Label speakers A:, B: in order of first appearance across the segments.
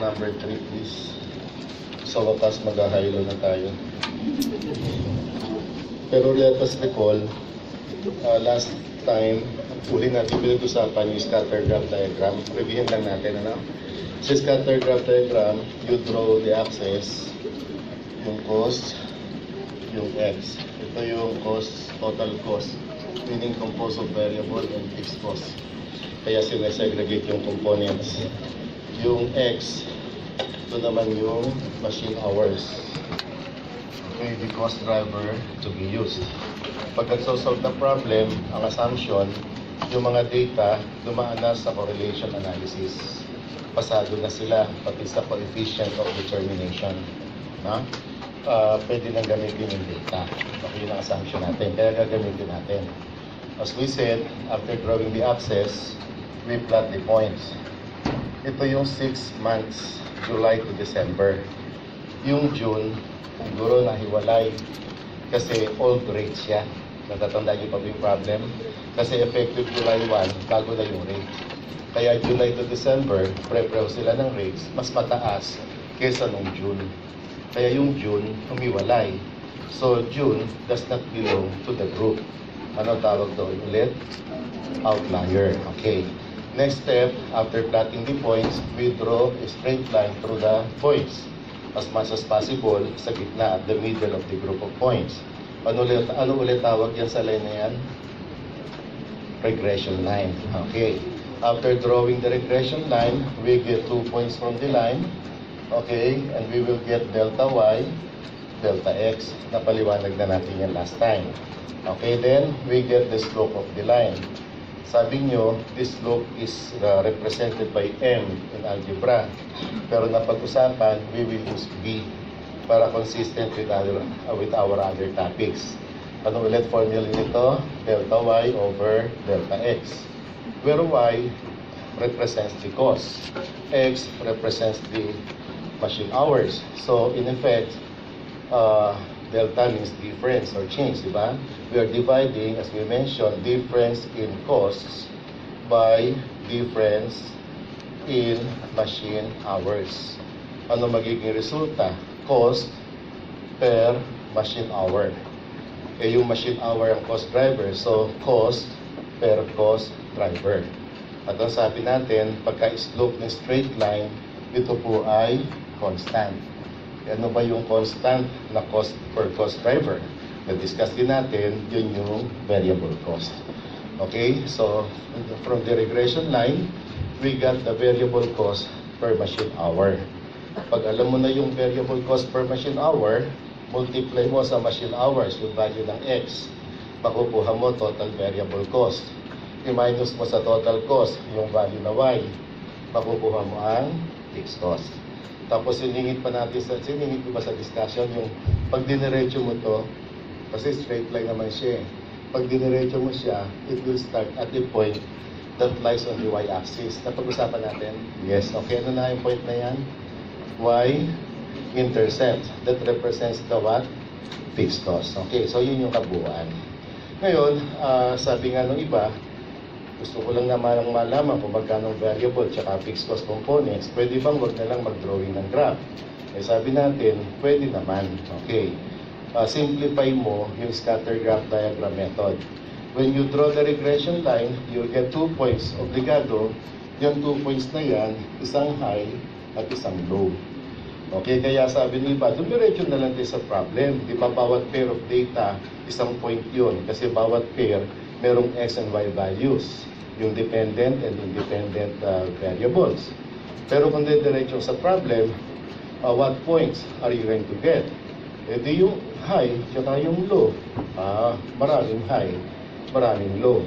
A: number 3 please. Sa wakas mag-hilo na tayo. Pero let us recall, last time, uli natin pinag-usapan yung scatter graph diagram. Reviewin lang natin, ano? Sa scatter graph diagram, you draw the axis, yung cost, yung x. Ito yung cost, total cost, meaning composed of variable and fixed cost. Kaya sinesegregate yung components. Yung x, ito naman yung machine hours. Okay, the cost driver to be used. Pag nagsosolve na problem, ang assumption, yung mga data dumaan na sa correlation analysis. Pasado na sila, pati sa coefficient of determination. Na? Pwede nang gamitin yung data. Okay, yun ang assumption natin. Kaya gagamitin natin. As we said, after drawing the axis, we plot the points. Ito yung 6 months, July to December. Yung June, siguro nahiwalay kasi old rate siya. Natatandaan niyo pa yung problem? Kasi effective July 1, bago na yung rate. Kaya July to December, pre-prev sila ng rates, mas mataas kesa nung June. Kaya yung June, humiwalay. So June does not belong to the group. Ano tawag doon ulit? Outlier. Okay. Next step, after plotting the points, we draw a straight line through the points as much as possible sa gitna at the middle of the group of points. Ano ulit tawag yan sa line na yan? Regression line. Okay. After drawing the regression line, we get 2 points from the line. Okay. And we will get delta y, delta x. Napaliwanag na natin yan last time. Okay. Then, we get the slope of the line. Sabi nyo, this slope is represented by m in algebra. Pero napag-usapan, we will use b para consistent with our other topics. Ano ulit formula nito? Delta y over delta x. Where y represents the cost. X represents the machine hours. So, in effect, delta means difference or change, di ba? We are dividing, as we mentioned, difference in costs by difference in machine hours. Ano magiging resulta? Cost per machine hour. Eh, yung machine hour ang cost driver. So, cost per cost driver. At ang sabi natin, pagka-slope ng straight line, ito po ay constant. Ano ba yung constant na cost per cost driver? Na-discuss din natin, yun yung variable cost. Okay, so from the regression line, we got the variable cost per machine hour. Pag alam mo na yung variable cost per machine hour, multiply mo sa machine hours yung value ng x. Makukuha mo total variable cost. I-minus mo sa total cost yung value na y. Makukuha mo ang fixed cost. Tapos siningit pa natin siningit ko ba sa discussion yung pag diniretso mo to, kasi straight line naman siya eh. Pag diniretso mo siya, it will start at the point that lies on the y-axis. Napag-usapan natin? Yes. Okay, ano na yung point na yan? Y-intercept. That represents the what? Fixed cost. Okay, so yun yung kabuuan. Ngayon, sabi nga nung iba, gusto ko lang naman malaman kung magkano variable tsaka fixed cost components, pwede bang wag na lang mag-drawing ng graph? Eh sabi natin, pwede naman. Okay. Simplify mo yung scatter graph diagram method. When you draw the regression line, you'll get 2 points. Obligado, yung 2 points na yan, isang high at isang low. Okay, kaya sabi ni iba, dumiretso na lang din sa problem. Di ba bawat pair of data, isang point yun. Kasi bawat pair, merong x and y values. Yung dependent and independent variables. Pero kung diretso sa problem, what points are you going to get? E di yung high, tsaka yung low. Maraming high, maraming low.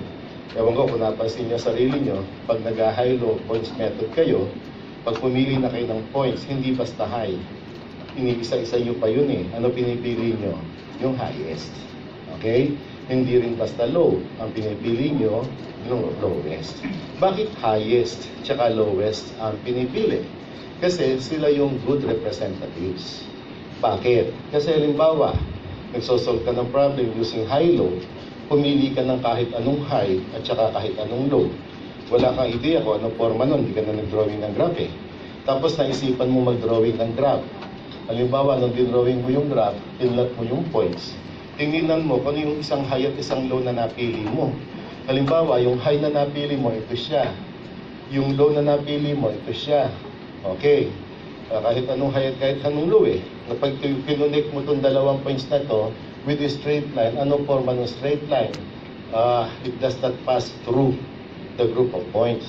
A: Ewan ko kung napansin niyo sarili niyo, pag nag-high low points method kayo, pag pumili na kayo ng points, hindi basta high. Iniisa-isa niyo pa yun eh. Ano pinipili niyo? Yung highest. Okay? Hindi rin basta low. Ang pinipili nyo, yung lowest. Bakit highest tsaka lowest ang pinipili? Kasi sila yung good representatives. Bakit? Kasi halimbawa, nagsosolve ka ng problem using high-low, pumili ka ng kahit anong high at saka kahit anong low. Wala kang idea kung anong forma nun, hindi ka na nag-drawing ng graph eh. Tapos naisipan mo mag-drawing ng graph. Halimbawa, nung dinrawing mo yung graph, pinlat mo yung points. Tingnan mo kung ano yung isang high at isang low na napili mo. Halimbawa, yung high na napili mo, ito siya. Yung low na napili mo, ito siya. Okay. Kahit anong high at kahit anong low eh. Kapag pinunik mo itong dalawang points na to with a straight line, anong forma ng straight line? It does not pass through the group of points.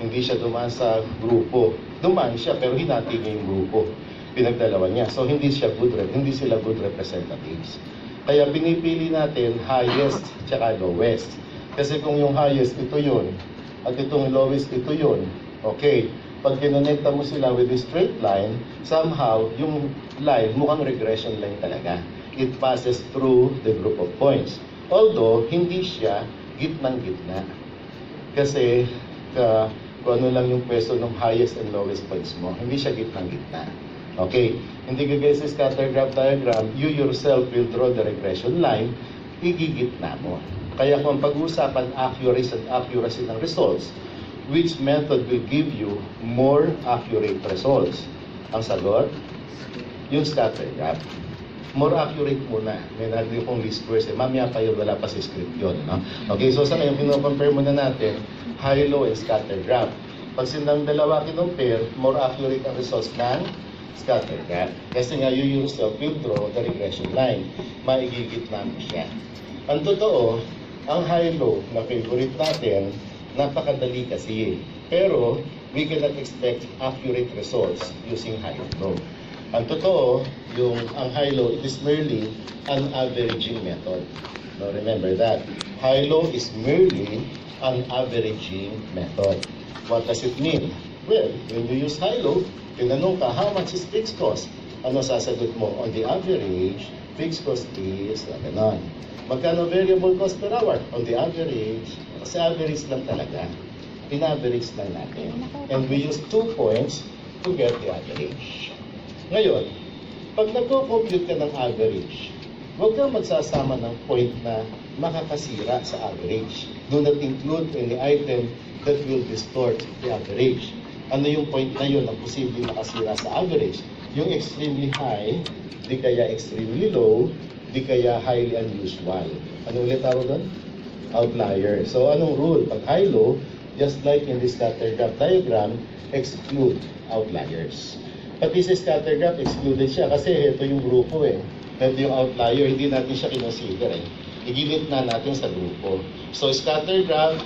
A: Hindi siya dumaan sa grupo. Dumaan siya pero hinati niya yung grupo. Pinagdalawa niya. So hindi sila good representatives. Kaya pinipili natin highest tsaka lowest. Kasi kung yung highest ito yun at itong lowest ito yun, okay, pag kinonekta mo sila with a straight line, somehow yung line mukhang regression line talaga. It passes through the group of points. Although hindi siya gitnang-gitna. Kasi kung ano lang yung pwesto ng highest and lowest points mo, hindi siya gitnang-gitna. Okay, hindi kagaya sa scatter graph diagram, you yourself will draw the regression line, igigitna mo. Kaya kung pag-uusapan accuracy ng results, which method will give you more accurate results? Ang sagot, yung scatter graph. More accurate muna. May natin yung least squares. Mamaya pa yun, wala pa sa script yun. No? Okay, so sa ngayon, pino-compare muna natin high-low and scatter graph. Pag silang dalawa kinompare, more accurate ang results ng scatter graph. Kasi nga, you yourself will draw the regression line. Maigigitna mo siya. Ang totoo, ang high-low na favorite natin, napakadali kasi. Pero, we cannot expect accurate results using high-low. Ang totoo, ang high-low, it is merely an averaging method. Now, remember that. High-low is merely an averaging method. What does it mean? Well, when you use high-low, tinanong ka, how much is fixed cost? Ano sasagot mo? On the average, fixed cost is ganon. Magkano variable cost per hour? On the average, kasi average lang talaga. In-average lang natin. And we use 2 points to get the average. Ngayon, pag nagko-compute ka ng average, huwag kang magsasama ng point na makakasira sa average. Do not include any item that will distort the average. Ano yung point na yun na posibleng makasira sa average? Yung extremely high, di kaya extremely low, di kaya highly unusual. Ano ulit tawag doon? Outlier. So anong rule? Pag high-low, just like in this scatter graph diagram, exclude outliers. Pati sa scatter graph, excluded siya kasi ito yung grupo eh. Ito yung outlier, hindi natin siya kinonsider eh. Iginit na natin sa grupo. So scatter graph,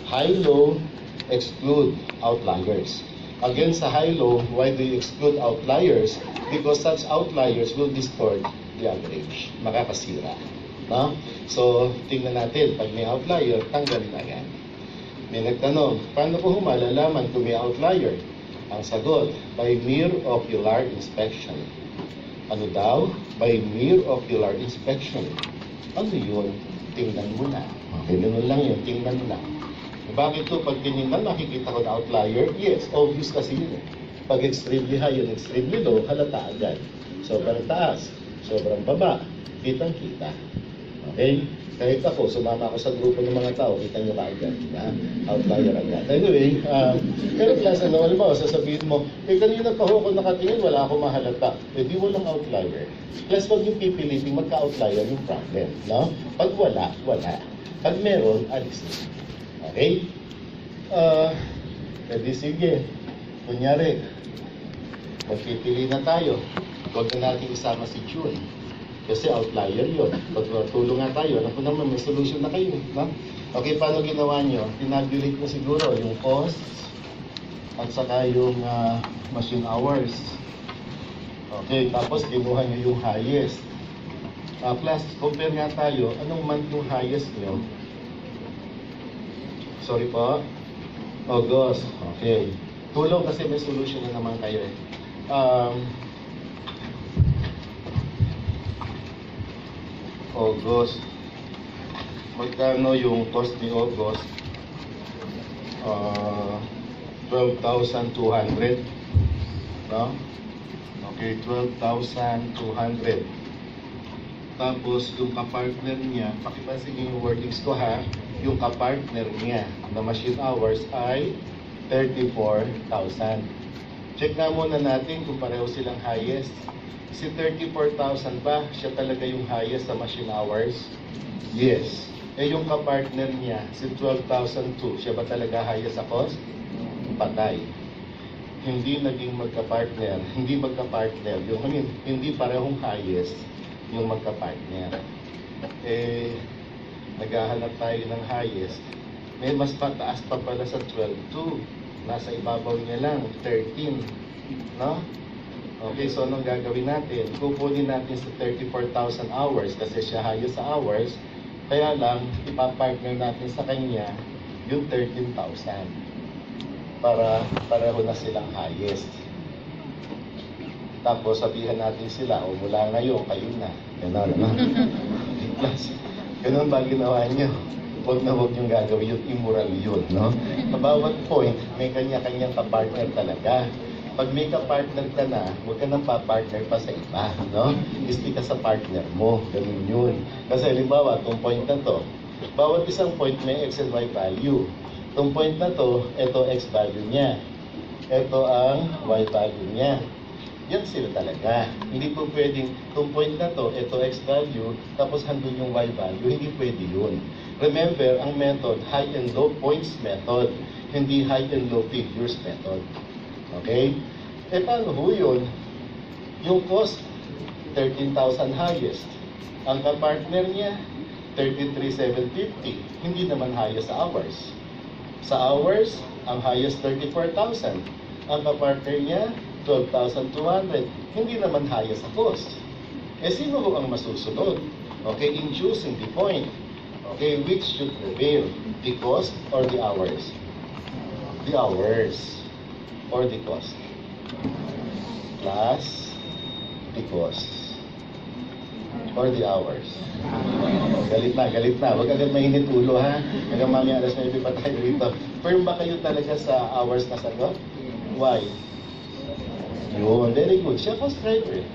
A: high-low, exclude outliers. Again sa high-low, why do you exclude outliers? Because such outliers will distort the average. Makakasira. No? So, tingnan natin, pag may outlier, tanggalin agad. May nagtanong, paano po malalaman kung may outlier? Ang sagot, by mere ocular inspection. Ano daw? By mere ocular inspection. Ano yun? Tingnan mo na. Okay, ganun lang yun, tingnan mo na. Bakit to? Pag tinignan, makikita ko na outlier? Yes, obvious kasi yun. Pag extremely high and extremely low, halata agad. Sobrang taas, sobrang baba, kitang-kita. Okay? Kahit ako, sumama ako sa grupo ng mga tao, kita nyo kaagad, na outlier agad. Anyway, pero class, ano, alam mo, sasabihin mo, kanina pa ako nakatingin, wala akong mahalata. Di walang outlier. Plus, wag yung pipiliting magka-outlier yung problem, no? Pag wala, wala. Pag meron, alis na. Okay? Pwede sige. Kunyari, magpipili na tayo. Huwag na natin isama si June. Kasi outlier yun. Pag tulong nga tayo, alam ko naman may solution na kayo. No? Okay, paano ginawa nyo? Tinabulate mo siguro yung costs at saka yung machine hours. Okay, tapos kinuha nyo yung highest. Plus, compare nga tayo, anong month yung highest nyo? Sorry po? August. Okay. Tulong kasi may solution na naman kayo eh. August. Magkano yung cost ni August? 12,200. No? Okay, 12,200. Tapos yung kapartner niya, pakipansin yung wordings ko ha, yung kapartner niya na machine hours ay 34,000. Check nga muna natin kung pareho silang highest. Si 34,000 ba, siya talaga yung highest sa machine hours? Yes. Eh yung kapartner niya, si 12,002, siya ba talaga highest sa cost? Patay. Hindi naging magkapartner, yung hindi parehong highest yung magkapartner. Eh, naghahanap tayo ng highest. May mas pataas pa pala sa 12,2. Nasa ibabaw niya lang, 13. No? Okay, so anong gagawin natin? Kukunin natin sa 34,000 hours kasi siya highest sa hours. Kaya lang, ipapartner natin sa kanya yung 13,000 para pareho na silang highest. Tapos sabihan natin sila, o mula ngayon, kayo na. Ganun, no? Plus, ganun ba ginawa niyo? Huwag na huwag yung gagawin yun, immoral yun, no? Sa bawat point, may kanya-kanyang kapartner talaga. Pag may kapartner ka na, huwag ka nang papartner pa sa iba, no? Isti ka sa partner mo, ganun yun. Kasi halimbawa, itong point na to, bawat isang point may x and y value. Itong point na to, ito x value niya. Ito ang y value niya. Yan sila talaga. Hindi po pwedeng, itong point na to, ito x value, tapos handun yung y value. Hindi pwede yun. Remember, ang method, high and low points method, hindi high and low figures method. Okay? Eh paano ho yun? Yung cost, 13,000 highest. Ang kapartner niya, 33,750. Hindi naman highest sa hours. Sa hours, ang highest 34,000. Ang kapartner niya, 12,200. Hindi naman highest sa cost. Eh sino ho ang masusunod? Okay, in choosing the point. Okay, which should prevail? The cost or the hours? The hours. Or the cost. Plus the cost. Or the hours. Galit na. Huwag agad mainit ulo, ha? Hanggang mamaya alas 9 pa tayo dito. Firm ba kayo talaga sa hours na sagot? Why? Yun, very good. Siya cost driver.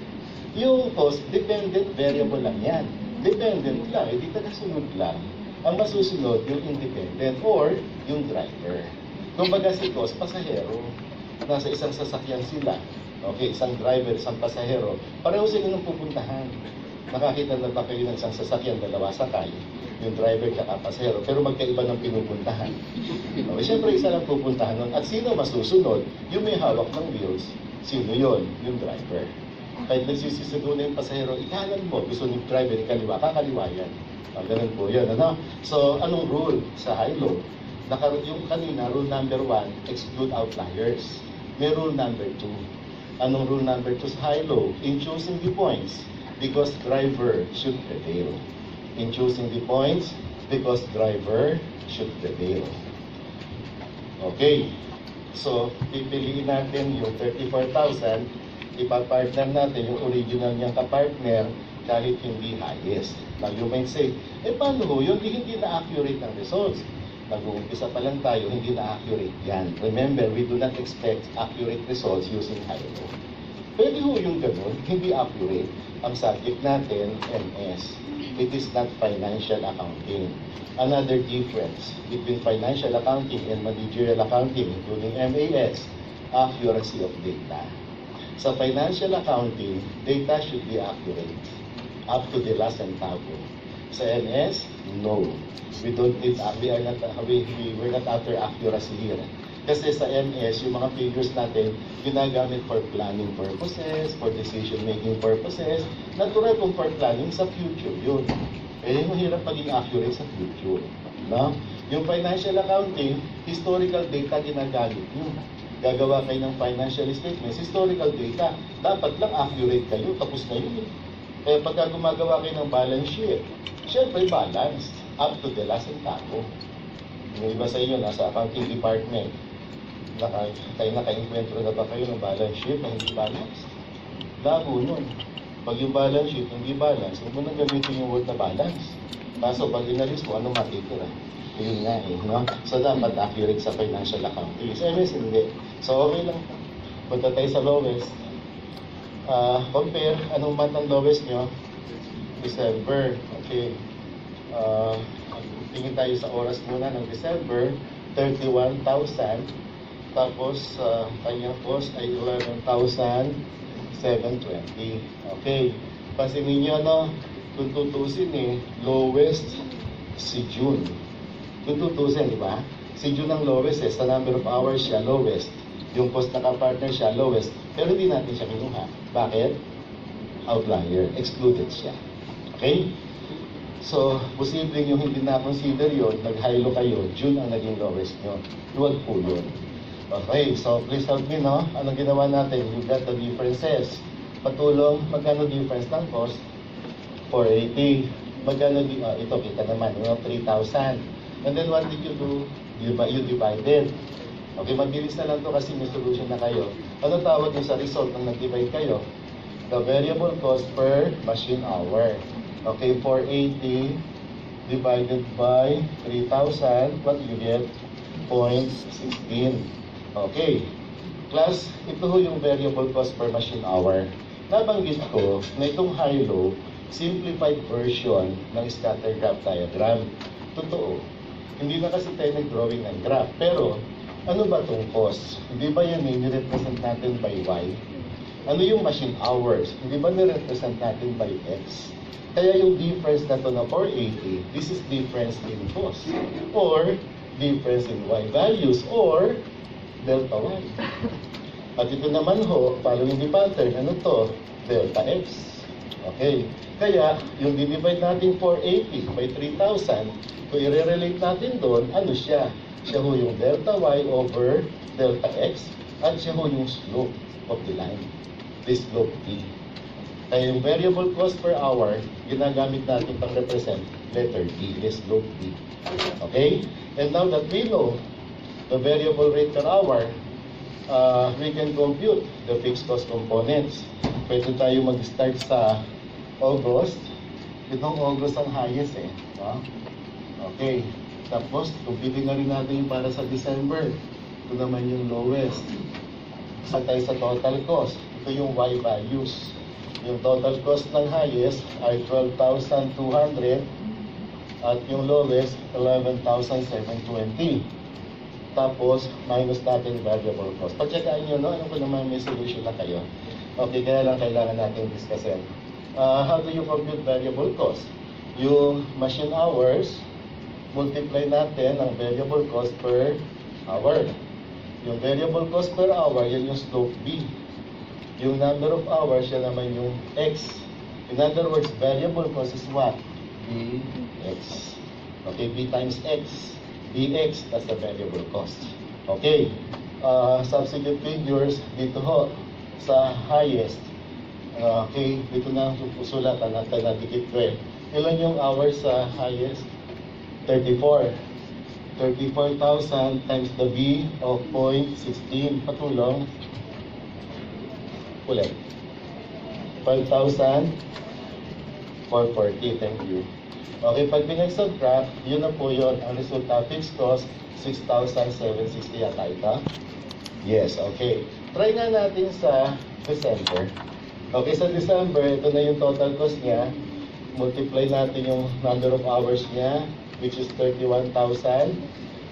A: Yung cost, dependent variable lang yan. Dependent lang, hindi tagasunod lang. Ang masusunod, yung independent or yung driver. Kumbaga si cost, pasahero. Nasa isang sasakyan sila. Okay, isang driver, isang pasahero. Pareho sila ng pupuntahan. Nakakita na ba kayo ng isang sasakyan, dalawa sakay? Yung driver at pasahero. Pero magkaiba ng pinupuntahan. Okay, siyempre isa lang pupuntahan nun. At sino masusunod? Yung may hawak ng wheels. Sino yon? Yung driver. Kahit nagsisisigaw na yung pasahero, ikanan mo. Gusto ng driver, ikaliwa. Kakaliwa yan. Ganun po yun. Ano? So, anong rule sa high-low? Yung kanina, rule number 1, exclude outliers. May rule number 2. Anong rule number 2 sa high-low? In choosing the points, because driver should prevail. In choosing the points, because driver should prevail. Okay. So, pipiliin natin yung 34,000, ipapartner natin yung original niyang kapartner kahit hindi highest. Now, you might say, paano ho yun? Hindi na-accurate ang results. Nag-uumpisa pa lang tayo, hindi na-accurate yan. Remember, we do not expect accurate results using high-low. Pwede ho yung ganun, hindi accurate. Ang subject natin, MS. It is not financial accounting. Another difference between financial accounting and managerial accounting, including MAS, accuracy of data. Sa financial accounting, data should be accurate, up to the last centavo. Sa MS, no. We're not after accuracy here. Kasi sa MS, yung mga figures natin, ginagamit for planning purposes, for decision-making purposes. Natural kung for planning sa future yun. Mahirap maging accurate sa future. No? Yung financial accounting, historical data ginagamit nyo. Gagawa kayo ng financial statements, historical data. Dapat lang accurate kayo, tapos na yun. Pagka gumagawa kayo ng balance sheet, syempre balanced, up to the last centavo. Yung iba sa inyo, nasa accounting department, naka-encuentro na ba kayo ng balance sheet na hindi balance? Labo nun. Pag yung balance sheet hindi balance, huwag mo nang gamitin yung word na balance. Kaso pag inalis mo, ano matitira? Yun nga no? So dapat accurate sa financial accounting. Sa MS hindi. So okay lang. Punta tayo sa lowest. Compare, anong month ang lowest nyo? December. Okay. Tingin tayo sa oras muna ng December, 31,000. Tapos, kanyang cost ay 11,720. Okay. Pansinin niyo, no? Kung tutusin lowest si June. Kung tutusin, di ba? Si June ang lowest sa number of hours siya, lowest. Yung cost na ka-partner siya, lowest. Pero hindi natin siya kinuha. Bakit? Outlier. Excluded siya. Okay? So, posibleng yung hindi na-consider yun, nag-high-low kayo, June ang naging lowest nyo. Huwag po yun. Okay, so please help me, no? Anong ginawa natin? You got the differences. Patulong, magkano difference ng cost? 480. Magkano, ito kita naman, 3,000. And then what did you do? You divided. Okay, mabilis na lang to kasi may solution na kayo. Ano tawag nyo sa result nang nag-divide kayo? The variable cost per machine hour. Okay, 480 divided by 3,000, what do you get? 0.16. Okay. Plus, ito ho yung variable cost per machine hour. Nabanggit ko na itong high-low, simplified version ng scatter graph diagram. Totoo. Hindi na kasi tayo nag-drawing ng graph. Pero, ano ba itong cost? Hindi ba yan ni-represent natin by Y? Ano yung machine hours? Hindi ba ni-represent natin by X? Kaya yung difference na to na 480, this is difference in cost. Or, difference in Y values. Or, delta Y. At ito naman ho, following the pattern, ano to? Delta X. Okay. Kaya, yung divide natin 480 by 3,000, kung i-relate natin doon, ano siya? Siya ho yung delta Y over delta X, at siya ho yung slope of the line. This slope T. Kaya yung variable cost per hour, ginagamit natin pang represent letter T, this slope T. Okay? And now that we know the variable rate per hour, we can compute the fixed cost components. Pwede tayo mag-start sa August. Itong August ang highest no? Okay. Tapos, computing na rin natin yung para sa December. Ito naman yung lowest. Saan tayo sa total cost? Ito yung Y values. Yung total cost ng highest ay 12,200 at yung lowest, 11,720. Tapos, minus natin variable cost. Pagtsakaan nyo, no? Ano ko naman may solution na kayo? Okay, kaya lang kailangan natin discussin. How do you compute variable cost? Yung machine hours, multiply natin ang variable cost per hour. Yung variable cost per hour, yan yung slope B. Yung number of hours, yan naman yung X. In other words, variable cost is what? Bx. Okay, B times X. Bx, that's the variable cost. Okay, substitute figures dito ho, sa highest. Okay, dito na susulatan natin na dikit ko Ilan yung hours sa highest? 34. 34,000 times the B of 0.16. Patulong. Ulit. 5,440. Thank you. Okay, pag pinag-subtract, yun na po yun. Ang resulta, fixed cost, 6,760 yata ito. Yes, okay. Try nga natin sa December. Okay, sa December, ito na yung total cost niya. Multiply natin yung number of hours niya, which is 31,000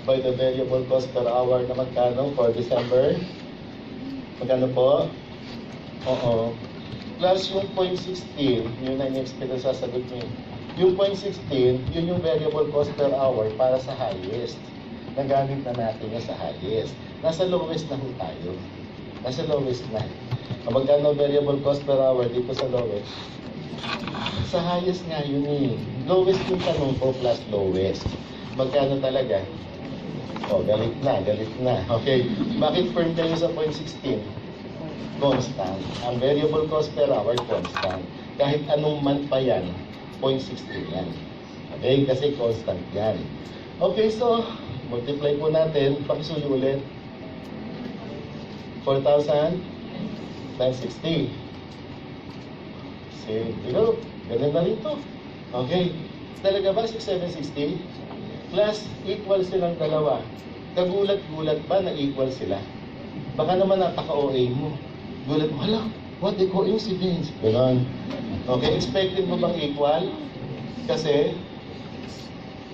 A: by the variable cost per hour na magkano for December. Magkano po? Oo. Plus yung 0.16, yun na in-expect na sasagot niyo. Yung 0.16, yun yung variable cost per hour para sa highest. Nagamit na natin yun sa highest. Nasa lowest na tayo. Nasa lowest na. Magkano variable cost per hour dito sa lowest? Sa highest nga yun Lowest yung tanong ko plus lowest. Magkano talaga? Galit na. Okay. Bakit firm kayo sa 0.16? Constant. Ang variable cost per hour, constant. Kahit anong month pa yan, 0.16 yan. Okay? Kasi constant yan. Okay, so, multiply po natin. Pakisuyo ulit. 4,000 times 60. Sige, ganun na rin to. Okay. Talaga ba 6,760? Plus, equal silang dalawa. Kagulat-gulat ba na equal sila? Baka naman napaka-OA mo. Gulat mo, hala, what a coincidence. Ganun. Okay, expected mo bang equal? Kasi,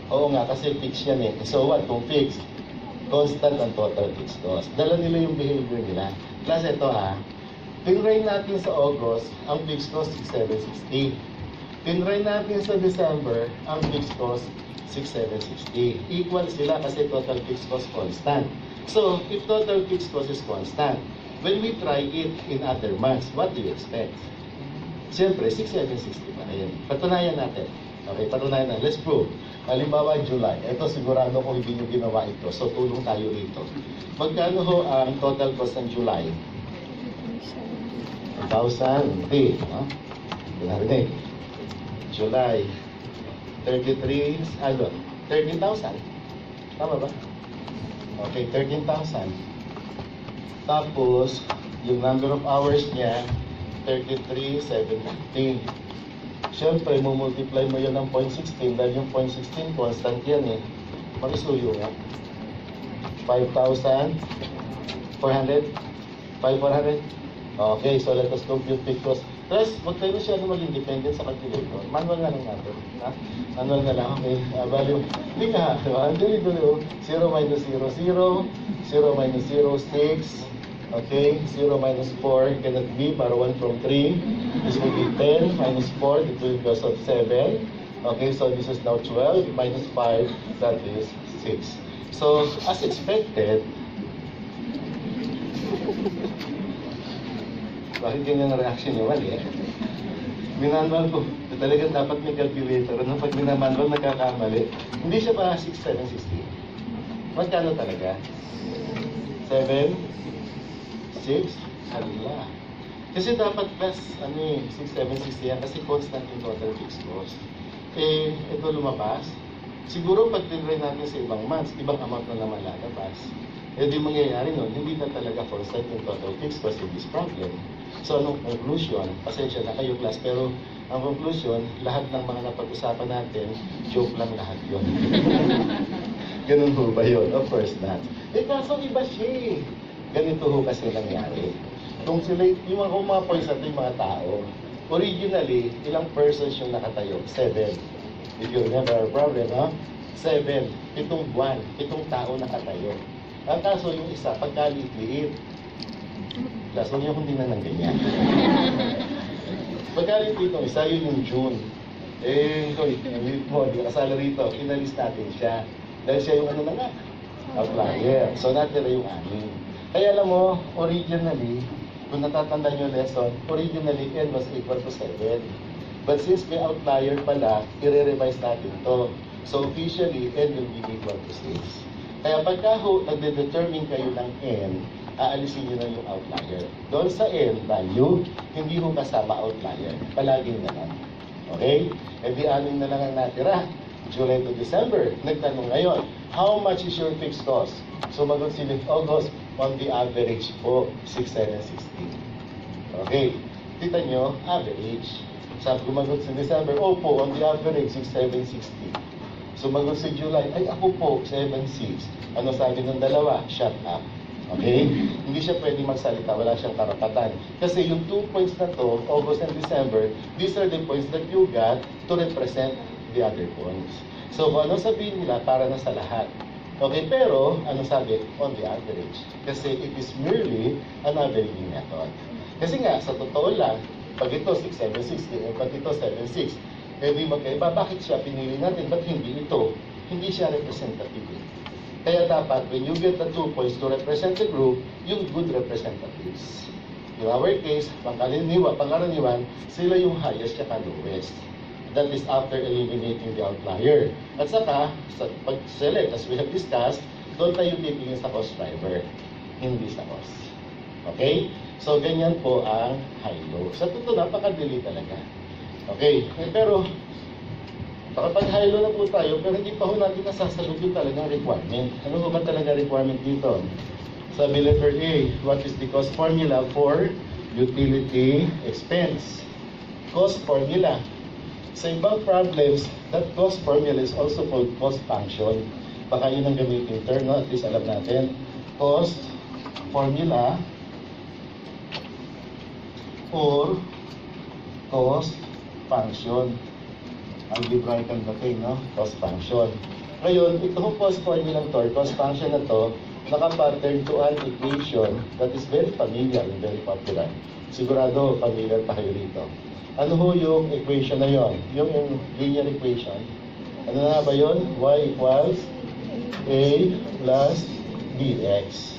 A: oo nga, kasi fixed yan So what, kung fixed? constant ang total fixed cost. Dala nila yung behavior nila. Plus ito tinry natin sa August, ang fixed cost 6,760. Tinry natin sa December, ang fixed cost 6,760. Equal sila kasi total fixed cost constant. So, if total fixed cost is constant, when we try it in other months, what do you expect? Siyempre, 6,760 pa rin. Patunayan natin. Okay, patunayan natin. Let's prove. Halimbawa, July. Ito, sigurado ko hindi nyo ginawa ito. So, tulong tayo rito. Magkano ho ang total cost ng July? 1,000. No? Narinig. July. 13,000. Tama ba? Okay, 13,000. Tapos, yung number of hours niya, 33,750. Siyempre, multiply mo yun ng 0.16 dahil yung 0.16 constant yan Pakisuyo nga. 5,400? 5,400? Okay, so let us compute fixed cost. Plus, huwag tayo masyado mag-independent sa calculator. Manual na lang natin. Manual na lang. Okay. Value. Hindi nga. Dali-dali. 0 minus 0, 0. 0 minus 0, 6. Okay. 0 minus 4 cannot be. Para 1 from 3. This will be 10 minus 4. It will be 7. Okay. So this is now 12 minus 5. That is 6. So, as expected, bakit ganyan ang reaction niyo? Mali Minanwal ko. Talagang dapat may calculator. Pag minamanual, nagkakamali. Hindi siya pa 6,760. Magkano talaga? 7? 6? Hala. Kasi dapat plus, 6,760 yan. Kasi constant yung total fixed cost. Ito lumabas. Siguro pag tinry natin sa ibang months, ibang amount na naman lalabas. Di mangyayari nun, hindi na talaga constant yung total fixed cost in this problem. So, anong conclusion? Pasensya na kayo class, pero ang conclusion, lahat ng mga napag-usapan natin, joke lang lahat yun. Ganun ho ba yun? Of course not. Kaso iba siya Ganito ho kasi nangyari. Kung sila, yung mga points natin, yung mga tao, originally, ilang persons yung nakatayo? 7. If you remember our problem, 7. 7 buwan, 7 tao nakatayo. Ang kaso yung isa, pagkaliit-liit. Plus, huwag niyo kung tingnan ng ganyan. Pagkaliit-liit ng isa, yun yung June. Hoy, di kasala rito, inalis natin siya. Dahil siya yung outlier. So, natira yung 6. Kaya alam mo, originally, kung natatanda niyo lesson, originally, n was equal to 7. But since may outlier pala, i-revise natin to. So, officially, n will be equal to 6. Kaya pagka nagde-determine kayo ng n, aalisin nyo na yung outlier. Doon sa n value, hindi ho kasama outlier. Palaging na lang. Okay? Di 6 na lang ang natira. July to December. Nagtanong ngayon, how much is your fixed cost? Sumagot si August, on the average po, 6,760. Okay? Kita nyo, average. Sabi gumagot si December, opo, on the average, 6,760. Sumagot si July, ay ako po, 7,600. Ano sabi ng dalawa? Shut up. Okay? Hindi siya pwede magsalita, wala siyang karapatan. Kasi yung 2 points na to, August and December, these are the points that you got to represent the other points. So kung ano sabihin nila, para na sa lahat. Okay, pero ano sabi? On the average. Kasi it is merely an averaging method. Kasi nga, sa totoo lang, pag ito 6,760, pag ito 7,600, di magkaiba. Bakit siya pinili natin? Ba't hindi ito? Hindi siya representative. Kaya dapat, when you get the 2 points to represent the group, yung good representatives. In our case, pangkaraniwan, sila yung highest at lowest. That is after eliminating the outlier. At saka, sa pag-select, as we have discussed, doon tayo titingin sa cost driver, hindi sa cost. Okay? So, ganyan po ang high-low. Sa totoo, napakadali talaga. Okay? Pero, kapag high-low na po tayo, pero hindi pa ho natin nasasagot yung talagang requirement. Ano ba talaga requirement dito? Sabi letter A, what is the cost formula for utility expense? Cost formula. Sa ibang problems, that cost formula is also called cost function. Baka yun ang gamitin term, no? At least alam natin. Cost formula or cost function. Algebraic ang dating, no? Cost function. Ngayon, itong cost formula to, or cost function na to, nakapattern to an equation that is very familiar and very popular. Sigurado, familiar pa kayo rito. Ano ho yung equation na yon? Yung linear equation. Ano na ba yun? Y equals A plus bx.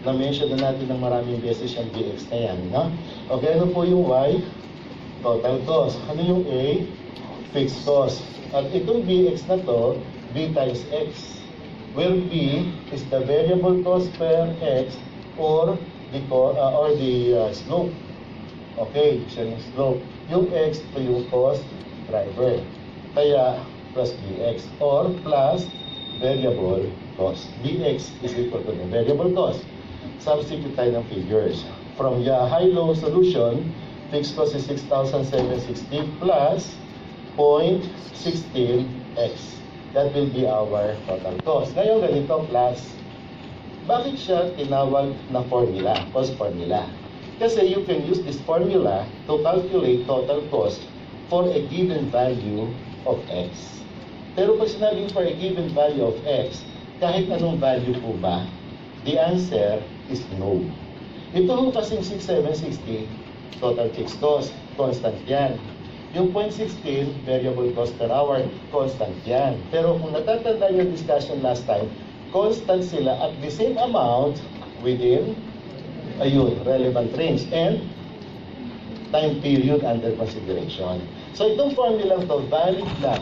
A: Na-mention na natin ng maraming beses yung bx na yan. No? Okay, ano po yung y? Total cost. Ano yung a? Fixed cost. At itong bx na to, b times x. Where b is the variable cost per x or the slope. Okay, siya yung slope. Yung x to yung cost driver. Kaya plus bx or plus variable cost. Bx is equal to the variable cost. Substitute tayo ng figures. From the high-low solution, fixed cost is 6,760 plus 0.16x. That will be our total cost. Ngayon, ganito plus. Bakit siya tinawag na formula, cost formula? Kasi you can use this formula to calculate total cost for a given value of x. Pero pag sinabing for a given value of x, kahit anong value po ba, the answer is no. Ito ho kasing 6,760, total fixed cost, constant yan. Yung 0.16, variable cost per hour, constant yan. Pero kung natatandaan yung discussion last time, constant sila at the same amount within, relevant range and time period under consideration. So itong formula to valid lang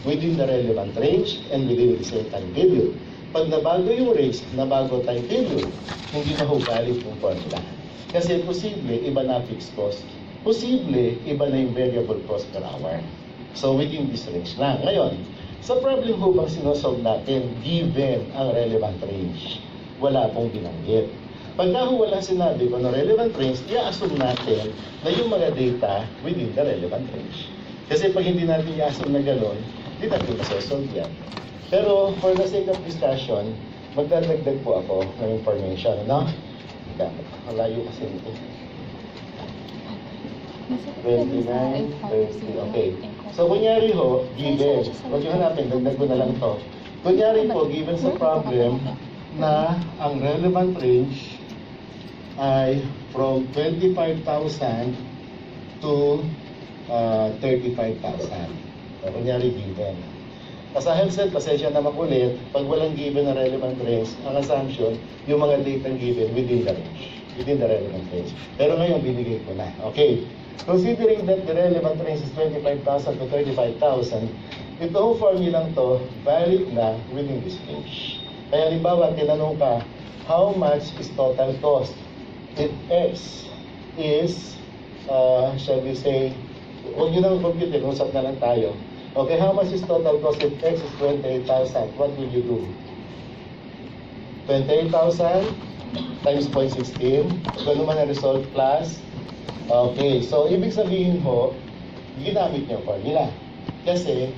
A: within the relevant range and within the same time period. Pag nabago yung range, nabago time period, hindi na ho valid yung formula. Kasi posible, iba na fixed cost. Posible, iba na yung variable cost per hour. So within this range lang. Ngayon, sa problem ho bang sinosolve natin given ang relevant range? Wala pong binanggit. Pagka ho walang sinabi kung relevant range, i-assume natin na yung mga data within the relevant range. Kasi pag hindi natin i-assume na gano'n, hindi natin masosolve yan. Pero for the sake of discussion, magdadagdag po ako ng information. No? Malayo kasi nito. 29, 30, okay. So, kunyari ho, given, huwag nyo hanapin, dagdag ko na lang to. Kunyari po, given sa problem na ang relevant range ay from 25,000 to 35,000. So, kunyari given. Sa health pasensya na makulit, pag walang given na relevant range, ang assumption, yung mga data given within the range, within the relevant range. Pero ngayon, binigay ko na. Okay. Considering that the relevant range is 25,000 to 35,000, itong formula to valid na within this range. Kaya halimbawa, tinanong ka, how much is total cost? If x is, shall we say, huwag nyo nang compute, usap na lang tayo. Okay, how much is total cost if x is 28,000? What will you do? 28,000 times 0.16. Ganun man ang result plus. Okay, so ibig sabihin ho, ginamit niyo formula. Kasi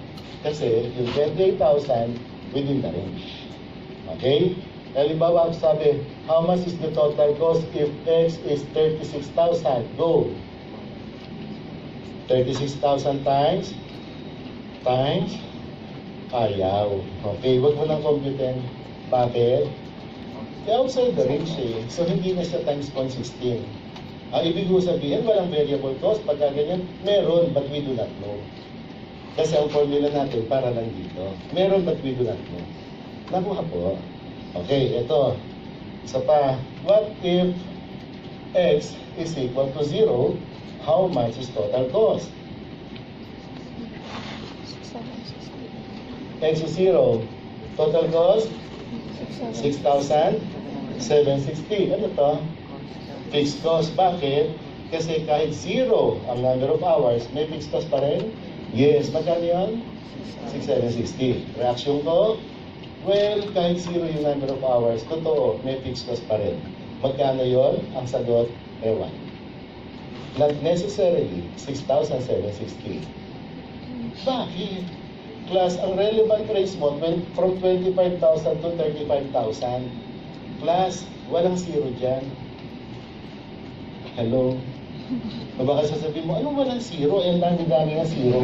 A: yung 28,000 within the range. Okay? Halimbawa, sabi, how much is the total cost if x is 36,000? Go! 36,000 times ayaw. Okay, wag mo nang computin. Bakit? Outside the range eh. So, hindi na siya times 0.16. Ibig ko sabihin, walang variable cost. Pagka ganyan, meron, but we do not know. Kasi ang formula natin, para lang dito. Meron, but we do not know. Nakuha po. Okay, ito. Isa pa. What if x is equal to 0? How much is total cost? X is 0. Total cost? 6,760. Ano to? Fixed cost. Bakit? Kasi kahit 0 ang number of hours, may fixed cost pa rin? Yes. Magkano yan? 6,760. Reaction ko? Well, kahit 0 yung number of hours, totoo, may fixed cost pa rin. Magkano yon? Ang sagot, ewan. Not necessarily 6,760. Bakit? Plus, ang relevant range mo from 25,000 to 35,000. Plus, walang 0 dyan. Hello? Baka sasabihin mo, anong walang 0? Eh, ang dami-dami nga 0.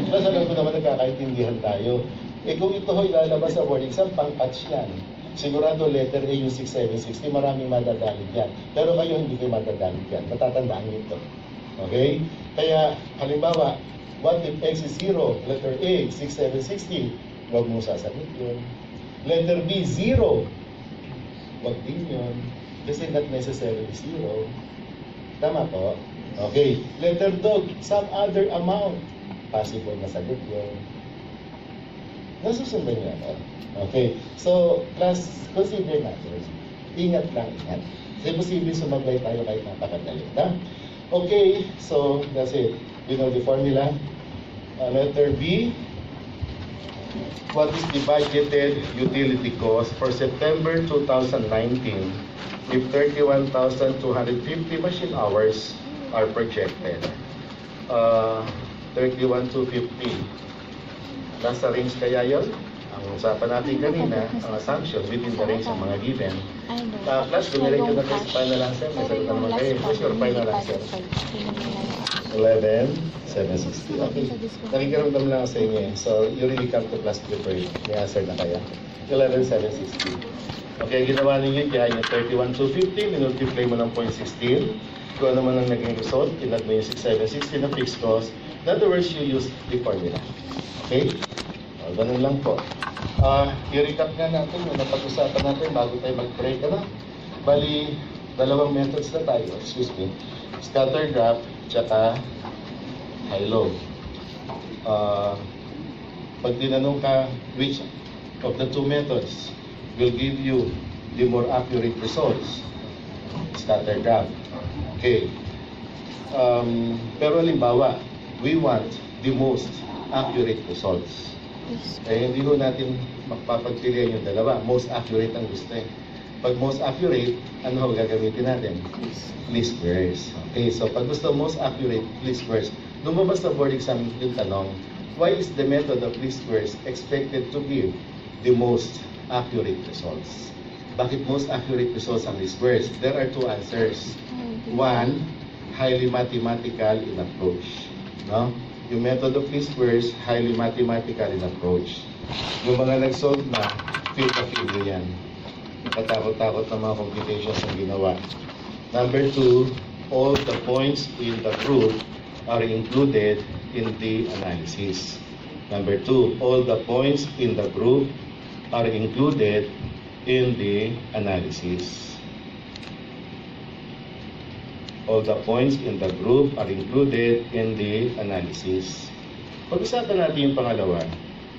A: Plus, alam ko naman nagkakaintindihan tayo. Eh kung ito ho'y lalabas sa board exam, pang-catch yan. Sigurado letter A yung 6760, maraming madagalit yan. Pero kayo hindi kayo madagalit yan. Matatandaan niyo ito. Okay? Kaya, halimbawa, what if X is 0? Letter A, 6760. Huwag mo sasagot yun. Letter B, 0. Huwag din yun. Kasi not necessarily 0. Tama po? Okay. Letter dog, some other amount. Possible na sagot yun. Nasusundan niyo ako? Okay. So, class, consider natin. Ingat lang, ingat. Kasi posible sumablay tayo kahit napakadali. Okay, so that's it. You know the formula. Letter B. What is the budgeted utility cost for September 2019 if 31,250 machine hours are projected? 31,250. Nasa range kaya yun? Ang usapan natin kanina, ang assumption within the range ng mga given. Plus, dumiretso na kayo sa final answer. May sagot naman kayo. What's your final answer? 11,760. Okay. Nakikiramdam lang ako sa inyo. So, you really come to class prepared. May answer na kaya. 11,760. Okay, ginawa ninyo dyan yung 31,250. Minultiply mo ng 0.16. Kung ano man ang naging result, inad mo yung 6,760 na fixed cost. In other words, you use the formula. Okay? Ganun lang po. I-recap nga natin yung napag-usapan natin bago tayo mag-break. Bali, dalawang methods na tayo. Excuse me. Scatter graph, tsaka high-low. Pag tinanong ka, which of the two methods will give you the more accurate results? Scatter graph. Okay. Pero halimbawa, we want the most accurate results. Eh, hindi ko natin magpapagpilian yung dalawa. Most accurate ang gusto eh. Pag most accurate, ano ho gagamitin natin? Least squares. Okay, so pag gusto most accurate, least squares. Lumabas sa board exam yung tanong, why is the method of least squares expected to give the most accurate results? Bakit most accurate results ang least squares? There are two answers. One, highly mathematical in approach. No? Yung method of least squares, highly mathematical in approach. Yung mga nag-solve na, feel na feel nyo yan. Nakatakot-takot na mga computations ang ginawa. Number two, all the points in the group are included in the analysis. Number two, all the points in the group are included in the analysis. All the points in the group are included in the analysis. Pag-usapan natin yung pangalawa.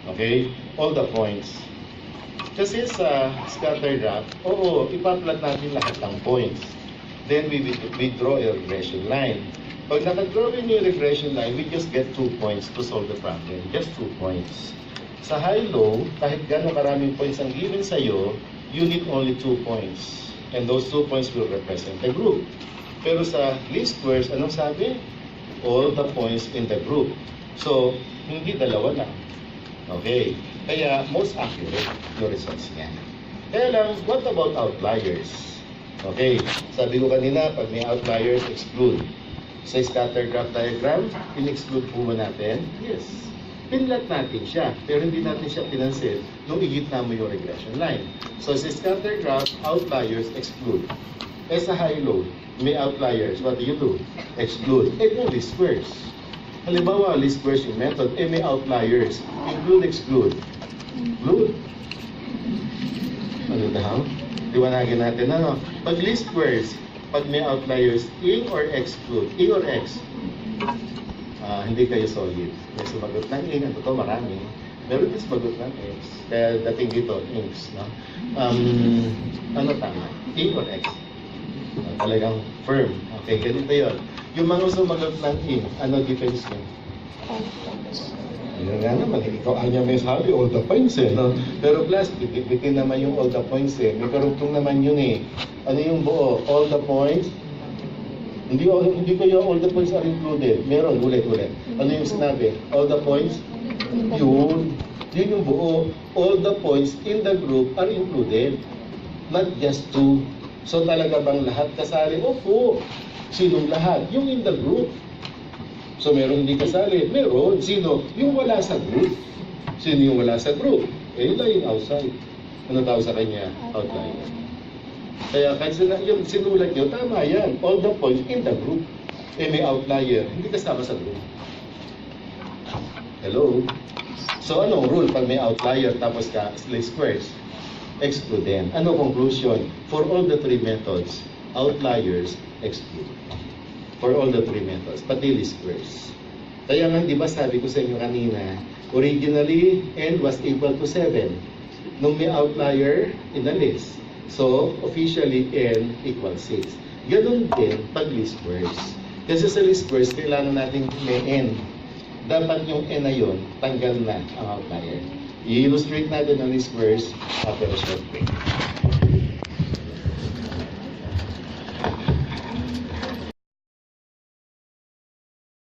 A: Okay? All the points. Kasi sa scatter graph, oo, ipa-plot natin lahat ng points. Then we draw a regression line. Pag nakadraw rin yung regression line, we just get 2 points to solve the problem. Just 2 points. Sa high-low, kahit gano'ng karaming points ang given sa'yo, you need only 2 points. And those 2 points will represent the group. Pero sa least squares, anong sabi? All the points in the group. So, hindi dalawa lang. Okay. Kaya, most accurate yung results niya. Kaya lang, what about outliers? Okay. Sabi ko kanina, pag may outliers, exclude. Sa scatter graph diagram, in-exclude po ba natin? Yes. Pinlat natin siya, pero hindi natin siya pinansin nung igitna mo yung regression line. So, sa scatter graph, outliers, exclude. Eh sa high-low, may outliers. What do? Exclude. Eh kung least squares. Halimbawa, least squares yung method, eh may outliers. Include, exclude. Include. Ano daw? Liwanagin natin, ano? Pag least squares, pag may outliers, in or exclude? In or x? Hindi kayo solid. May sumagot ng in, ano to, marami. Meron din sumagot ng x. Kaya dating dito, inks, no? Ano tama? In or x? Talagang firm. Okay, ganito yun. Yung mga sumagot ng in, ano defense nyo? Ayun nga naman, ikaw anya may sabi, all the points eh. No? Pero plus, bitin naman yung all the points eh. May karugtong naman yun eh. Ano yung buo? All the points? Hindi ko yung all the points are included. Meron, ulit-ulit. Ano yung sinabi? All the points? Yun. Yun yung buo. All the points in the group are included. Not just two. So talaga bang lahat kasali? Opo. Sinong lahat? Yung in the group. So meron hindi kasali? Meron. Sino? Yung wala sa group. Sino yung wala sa group? Eh, yun lang yung outside. Ano tawag sa kanya? Outlier. Kaya kahit yung sinulat nyo, tama yan. All the points in the group. Eh, may outlier. Hindi kasama sa group. Hello? So, anong rule pag may outlier tapos ka least squares? Exclude them. Ano conclusion? For all the three methods, outliers exclude. For all the three methods, pati least squares. Kaya nga, di ba sabi ko sa inyo kanina, originally, n was equal to 7. Nung may outlier in the list. So, officially, n equals 6. Ganun din pag least squares. Kasi sa least squares, kailangan natin may n. Dapat yung n na yun, tanggal na ang outlier. I-illustrate natin ang least squares after a short break.